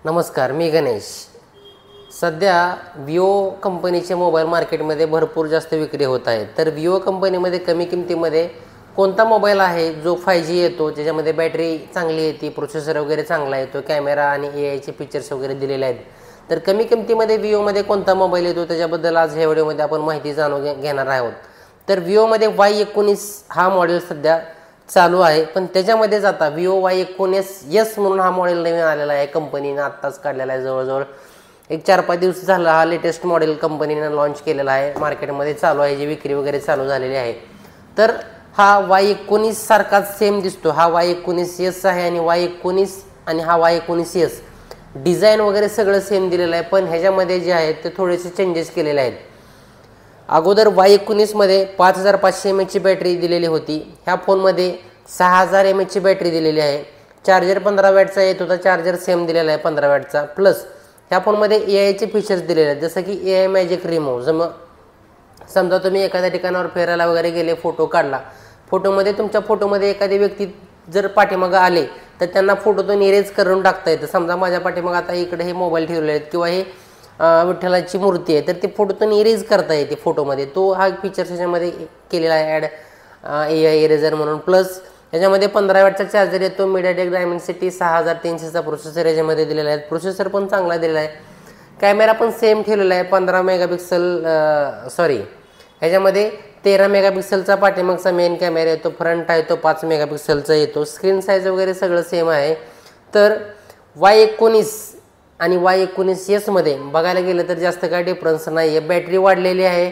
नमस्कार, मी गणेश। सध्या विवो कंपनीचे मोबाईल मार्केटमध्ये भरपूर जास्त विक्री होत आहे। तर विवो कंपनीमध्ये कमी किमतीमध्ये कोणता मोबाईल आहे जो 5G येतो, ज्याच्यामध्ये बॅटरी चांगली येते, प्रोसेसर वगैरे चांगला येतो, कॅमेरा आणि AI चे फीचर्स वगैरे दिलेले आहेत। तर कमी किमतीमध्ये विवोमध्ये कोणता मोबाईल येतो त्याच्याबद्दल आज ह्या व्हिडिओमध्ये आपण माहिती जाणून घेणार आहोत। तर विवोमध्ये Y19 हा मॉडेल सध्या चालू आहे, पण त्याच्यामध्ये जाता विवो Y19S म्हणून हा मॉडेल नवीन आलेला आहे, कंपनीने आत्ताच काढलेला आहे। जवळजवळ एक 4-5 दिवस झाला हा लेटेस्ट मॉडेल कंपनीने लॉन्च केलेला आहे, मार्केटमध्ये चालू आहे, जी विक्री वगैरे चालू झालेली आहे। तर हा Y19 सारखाच सेम दिसतो, हा Y19S आहे आणि Y19 आणि हा Y19S डिझाइन वगैरे सगळं सेम दिलेलं आहे, पण ह्याच्यामध्ये जे आहेत ते थोडेसे चेंजेस केलेले आहेत। अगोदर Y19 मध्ये 5500 mAh ची बॅटरी दिलेली होती, ह्या फोनमध्ये 6000 mAh ची बॅटरी दिलेली आहे। चार्जर 15 वॅटचा येत होता, चार्जर सेम दिलेला आहे 15 वॅटचा। प्लस ह्या फोनमध्ये AI चे फीचर्स दिलेले आहेत, जसं की AI मॅजिक रिमूव्ह। समजा तुम्ही एखाद्या ठिकाणावर फिरायला वगैरे गेले, फोटो काढला, फोटोमध्ये तुमच्या फोटोमध्ये एखादी व्यक्ती जर पाठीमागं आले तर त्यांना फोटोतून इरेज करून टाकता येतं। समजा माझ्या पाठीमागं आता इकडे हे मोबाईल ठेवले आहेत किंवा हे विठ्ठलाची मूर्ती आहे, तर ती फोटोतून इरेज करता येते फोटोमध्ये, तो हा फीचर त्याच्यामध्ये केलेला आहे ॲड, AI इरेजर म्हणून। प्लस याच्यामध्ये 15 वॅटचा चार्जर येतो, MediaTek Dimensity 6300चा प्रोसेसर याच्यामध्ये दिलेला आहे, प्रोसेसर पण चांगला दिलेला आहे। कॅमेरा पण सेम ठेवलेला आहे, 15 मेगापिक्सल, ह्याच्यामध्ये 13 मेगापिक्सलचा पाठीमागचा मेन कॅमेरा येतो, फ्रंट आहे तो 5 मेगापिक्सलचा येतो, स्क्रीन साईज वगैरे सगळं सेम आहे। तर Y19 आणि Y19S मध्ये बघायला गेलं तर जास्त काय डिफरन्स नाही आहे, बॅटरी वाढलेली आहे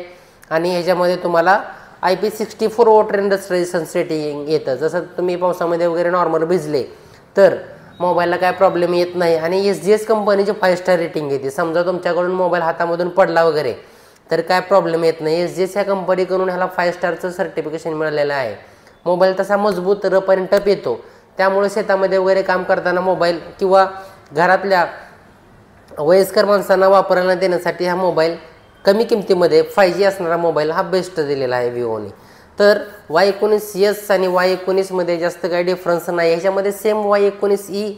आणि ह्याच्यामध्ये तुम्हाला IP64 वॉटर इंडस्ट रेझिस्टन्स रेटिंग येतं। जसं तुम्ही पावसामध्ये वगैरे नॉर्मल भिजले तर मोबाईलला काय प्रॉब्लेम येत नाही आणि SGS कंपनीची 5 स्टार रेटिंग येते। समजा तुमच्याकडून मोबाईल हातामधून पडला वगैरे तर काय प्रॉब्लेम येत नाही, SGS ह्या कंपनीकडून ह्याला 5 स्टारचं सर्टिफिकेशन मिळालेलं आहे। मोबाईल तसा मजबूत, रफ आणि टफ येतो, त्यामुळे शेतामध्ये वगैरे काम करताना मोबाईल किंवा घरातल्या वयस्कर माणसांना वापरायला देण्यासाठी हा मोबाईल कमी किमतीमध्ये 5G असणारा मोबाईल हा बेस्ट दिलेला आहे विवोने। तर Y19S आणि Y19 मध्ये जास्त काही डिफरन्स नाही, ह्याच्यामध्ये सेम Y19E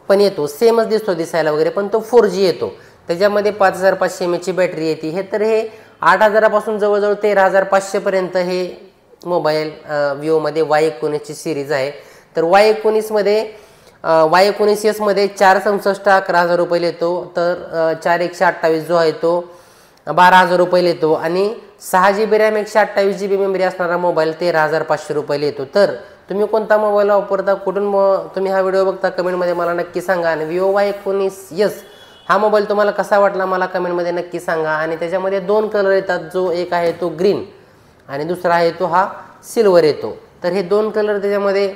पण येतो, सेमच दिसतो दिसायला वगैरे, पण तो 4G येतो, त्याच्यामध्ये 5500 mAh ची बॅटरी येते। हे तर हे 8000 पासून जवळजवळ 13500 पर्यंत हे मोबाईल विवोमध्ये Y19 ची सिरीज आहे। तर Y19 मध्ये Y19S मध्ये 464 11,000 रुपये येतो, तर 4128 जो आहे तो 12,000 रुपये येतो आणि 6GB रॅम 128GB मेमरी असणारा मोबाईल 13,500 रुपये येतो। तर तुम्ही कोणता मोबाईल वापरता, कुठून तुम्ही हा व्हिडिओ बघता, कमेंटमध्ये मला नक्की सांगा। आणि विवो Y19S हा मोबाईल तुम्हाला कसा वाटला मला कमेंटमध्ये नक्की सांगा। आणि त्याच्यामध्ये 2 कलर येतात, जो एक आहे तो ग्रीन आणि दुसरा आहे तो हा सिल्वर येतो। तर हे 2 कलर त्याच्यामध्ये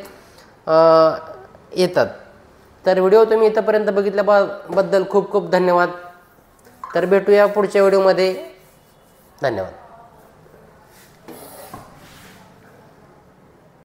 येतात। तर व्हिडिओ तुम्ही इथंपर्यंत बघितल्याबद्दल खूप खूप धन्यवाद। तर भेटूया पुढच्या व्हिडिओमध्ये, धन्यवाद।